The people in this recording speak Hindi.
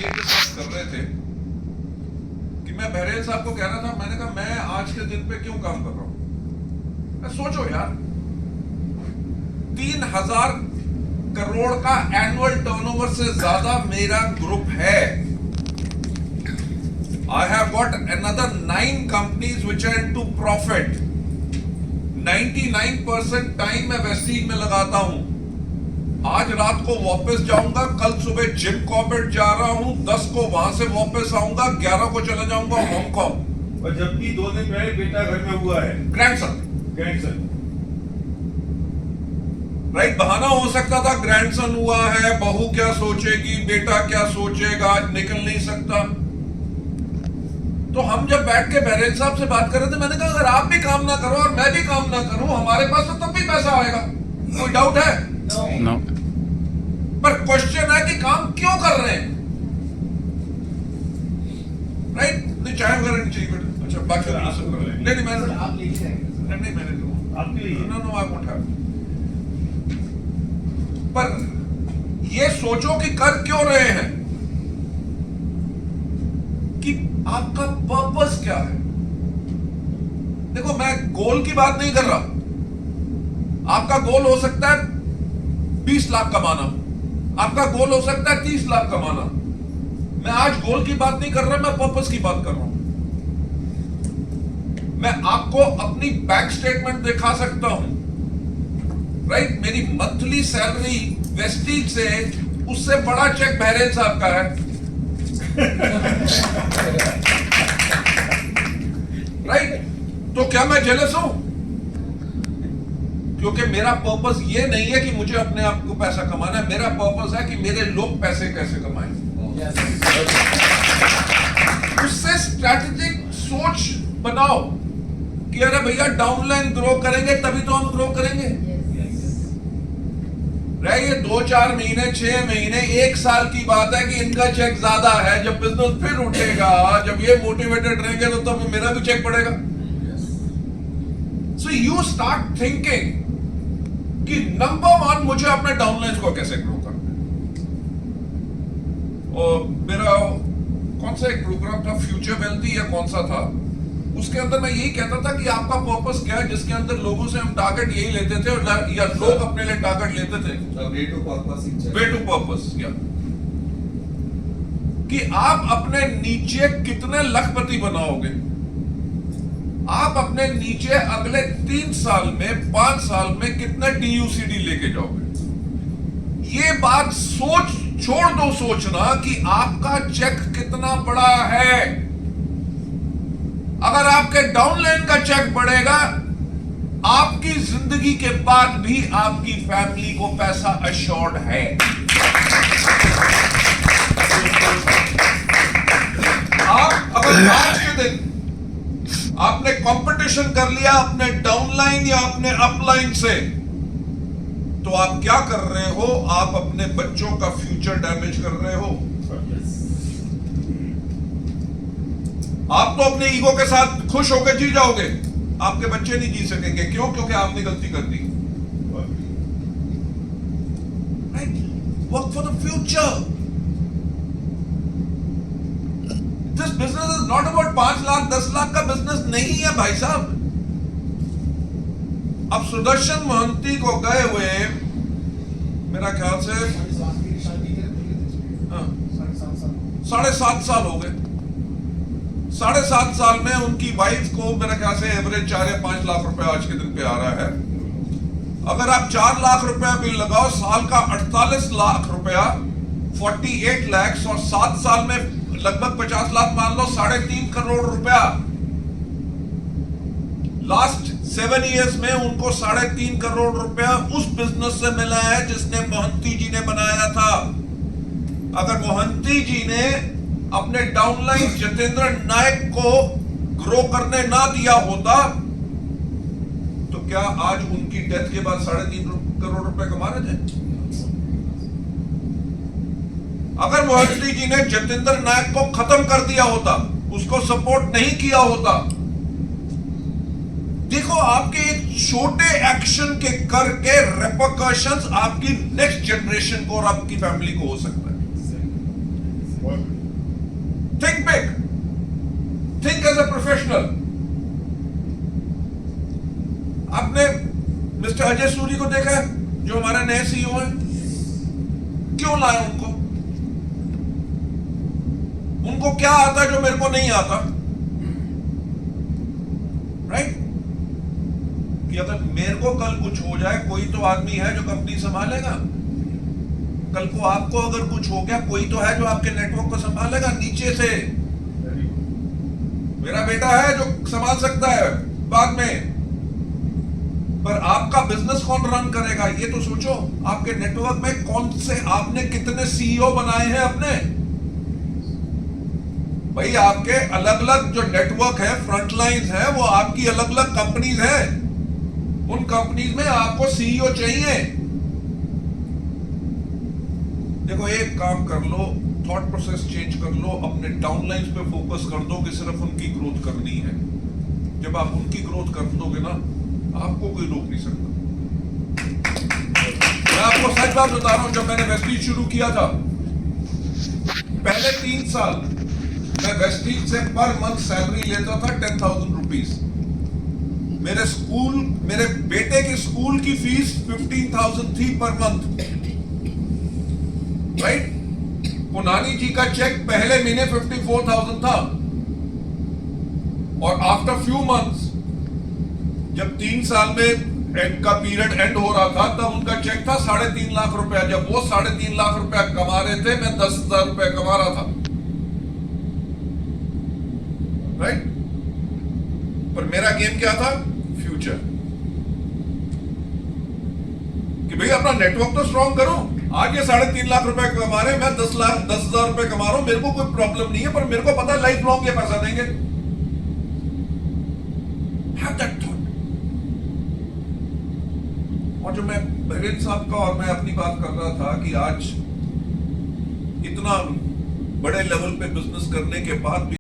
कर रहे थे कि मैं बहरेल साहब को कह रहा था, मैंने कहा मैं आज के दिन पे क्यों काम कर रहा हूं। सोचो यार, 3,000 करोड़ का एनुअल टर्नओवर से ज्यादा मेरा ग्रुप है। I have got another 9 companies which are into profit. 99% time मैं वेस्टीज में लगाता हूं। आज रात को वापस जाऊंगा, कल सुबह जिम कॉर्बेट जा रहा हूं, 10 को वहां से वापस आऊंगा, 11 को चला जाऊंगा हांगकांग। और जबकि 2 दिन पहले बेटा घर में हुआ है, ग्रैंडसन राइट। बहाना हो सकता था ग्रैंडसन हुआ है, बहू क्या सोचेगी, बेटा क्या सोचेगा, आज निकल नहीं सकता। तो हम जब बैठ के बहरेल साहब से बात कर रहे थे, मैंने कहा अगर आप भी काम ना करो और मैं भी काम ना करूं, हमारे पास तो तब भी पैसा आएगा, कोई डाउट है? No. पर क्वेश्चन है कि काम क्यों कर रहे हैं, राइट? नहीं चाय वगैरह नहीं चाहिए बेटा। अच्छा बाकी नहीं मैंने आप लिखिए नहीं मैंने तो आपके लिए नो आई वोंट हैव। पर ये सोचो कि कर क्यों रहे हैं, कि आपका पर्पस क्या है। देखो मैं गोल की बात नहीं कर रहा। आपका गोल हो सकता है 20 लाख कमाना, आपका गोल हो सकता है 30 लाख कमाना। मैं आज गोल की बात नहीं कर रहा, मैं पर्पस की बात कर रहा हूं। मैं आपको अपनी बैंक स्टेटमेंट दिखा सकता हूं, राइट? मेरी मंथली सैलरी वेस्टीज से उससे बड़ा चेक बहरेल साहब का है, राइट? तो क्या मैं जेलस हूं? क्योंकि मेरा पर्पस ये नहीं है कि मुझे अपने आप को पैसा कमाना है, मेरा पर्पस है कि मेरे लोग पैसे कैसे कमाएं। उससे स्ट्रैटेजिक सोच बनाओ कि अरे भैया डाउनलाइन ग्रो करेंगे तभी तो हम ग्रो करेंगे। ये 2-4 महीने 6 महीने 1 साल की बात है कि इनका चेक ज्यादा है। जब बिजनेस फिर उठेगा, जब ये मोटिवेटेड रहेंगे तो तब मेरा भी चेक बढ़ेगा। सो यू स्टार्ट थिंकिंग कि नंबर 1 मुझे अपने डाउनलाइन को कैसे ग्रो करना है। और मेरा कौन सा एक प्रोग्राम था, फ्यूचर वेल्थी या कौन सा था, उसके अंदर मैं यही कहता था कि आपका पर्पस क्या है, जिसके अंदर लोगों से हम टारगेट यही लेते थे या लोग अपने लिए टारगेट लेते थे, वे टू पर्पस या कि आप अपने नीचे कितने लखपति बनाओगे, आप अपने नीचे अगले 3 साल में 5 साल में कितना DUCD लेके जाओगे। ये बात छोड़ दो सोचना कि आपका चेक कितना बड़ा है। अगर आपके डाउनलाइन का चेक बढ़ेगा, आपकी जिंदगी के बाद भी आपकी फैमिली को पैसा अश्योर्ड है। आप अगर आज के दिन आपने कंपटीशन कर लिया अपने डाउनलाइन या अपने अपलाइन से, तो आप क्या कर रहे हो? आप अपने बच्चों का फ्यूचर डैमेज कर रहे हो। आप तो अपने ईगो के साथ खुश होकर जी जाओगे, आपके बच्चे नहीं जी सकेंगे। क्यों? क्योंकि आपने गलती कर दी। Work for the future. This business is not about 5 lakh 10 lakh का बिजनेस नहीं है भाई साहब। अब सुदर्शन मोहंती को गए हुए मेरा ख्याल से 7.5 साल हो गए। 7.5 साल में उनकी वाइफ को मेरा ख्याल से एवरेज 4 या 5 लाख रुपए आज के दिन पे आ रहा है। अगर आप 4 लाख रुपया बिल लगाओ, साल का 48 लाख रुपया, 48 लाख, और 7 साल में लगभग 50 लाख मान लो, 3.5 करोड़ रुपया। लास्ट 7 इयर्स में उनको 3.5 करोड़ रुपया उस बिजनेस से मिला है जिसने मोहंती जी ने बनाया था। अगर मोहंती जी ने अपने डाउनलाइन जितेंद्र नायक को ग्रो करने ना दिया होता, तो क्या आज उनकी डेथ के बाद 3.5 करोड़ रुपए कमा रहे थे? अगर मोहंती जी ने जितेंद्र नायक को खत्म कर दिया होता, उसको सपोर्ट नहीं किया होता, देखो आपके एक छोटे एक्शन के करके रिपरकशंस आपकी नेक्स्ट जनरेशन को और आपकी फैमिली को हो सकता है। Think big, think as a professional. आपने मिस्टर अजय सूरी को देखा है, जो हमारे नए सीईओ हैं? क्यों लाए उनको? उनको क्या आता है जो मेरे को नहीं आता? राइट? कि अगर मेरे को कल कुछ हो जाए, कोई तो आदमी है जो कंपनी संभालेगा। कल को आपको अगर कुछ हो गया, कोई तो है जो आपके नेटवर्क को संभालेगा नीचे से। मेरा बेटा है जो संभाल सकता है बाद में, पर आपका बिजनेस कौन रन करेगा ये तो सोचो। आपके नेटवर्क में कौन से, आपने कितने सीईओ बनाए हैं अपने? भाई आपके अलग अलग जो नेटवर्क है, फ्रंट लाइन्स है, वो आपकी अलग अलग कंपनीज है। उन कंपनीज में आपको सीईओ चाहिए। देखो, एक काम कर लो, थॉट प्रोसेस चेंज कर लो, अपने डाउनलाइंस पे फोकस कर दो कि सिर्फ उनकी ग्रोथ करनी है। जब आप उनकी ग्रोथ कर दोगे ना, आपको कोई रोक नहीं सकता। मैं आपको सच बात बता रहा हूं, जब मैंने वेस्टीज शुरू किया था, पहले 3 साल मैं वेस्टीज से पर मंथ सैलरी लेता था 10,000 रुपीज। मेरे बेटे की स्कूल की फीस 15,000 थी पर मंथ। राइट? पुनानी जी का चेक पहले महीने 54,000 था, और आफ्टर फ्यू मंथ्स, जब 3 साल में का पीरियड एंड हो रहा था, तब उनका चेक था 3.5 लाख रुपया। जब वो 3.5 लाख रुपया कमा रहे थे, मैं 10,000 रुपया कमा रहा था। राइट? पर मेरा गेम क्या था? फ्यूचर। कि भाई अपना नेटवर्क तो स्ट्रॉन्ग करो। आज ये 3.5 लाख रुपए कमा रहे हैं, मैं 10,000 रुपए कमा रहा हूं, मेरे को कोई प्रॉब्लम नहीं है, पर मेरे को पता है लाइफ लॉन्ग ये पैसा देंगे। Have that thought. और जो मैं बहरेन साहब का और मैं अपनी बात कर रहा था कि आज इतना बड़े लेवल पे बिजनेस करने के बाद भी